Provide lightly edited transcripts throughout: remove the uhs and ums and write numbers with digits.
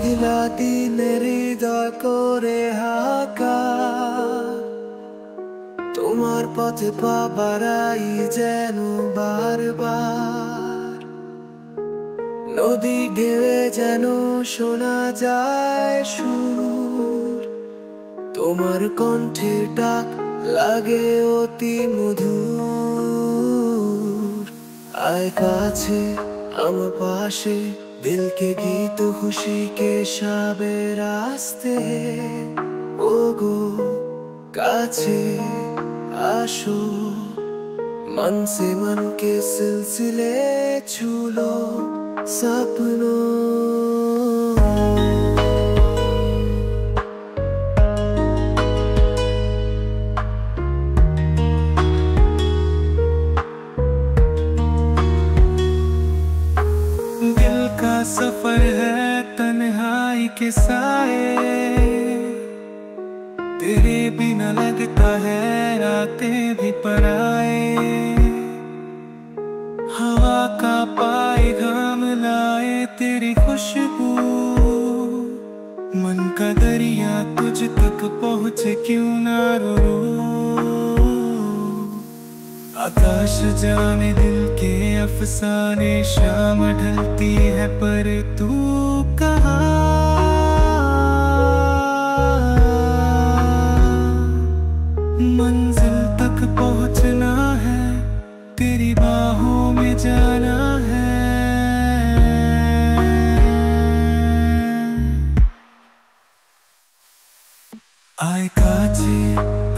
মেঘলা দিনের হৃদয় করে হাহাকার, তোমার পথে পা বাড়াই যেন বারবার। নদী ঢেউয়ে যেন শোনা যায় সুর, তোমার কণ্ঠের ডাক লাগে অতি মধুর। আয় কাছে আমার পাশে, दिल के गीत खुशी के शाबे रास्ते, ओ गो काछे आशो, मन से मन के सिलसिले छूलो सपनों। सफर है तन्हाई के साए, तेरे बिना लगता है रातें भी पराए। हवा का पाए घाम लाए तेरी खुशबू, मन का दरिया तुझ तक पहुँचे क्यों ना रो। आकाश जाने दिल के अफसाने, शाम ढलती है पर तू कहाँ। मंजिल तक पहुँचना है, तेरी बाहों में जाना है। आए काछे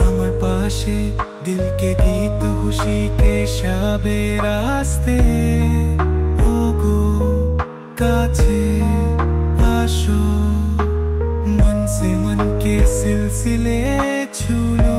আমার পাশে, दिल के गीत खुशी के शाबे रास्ते, ओ गो काछे आशो, मन से मन के सिलसिले छूलो।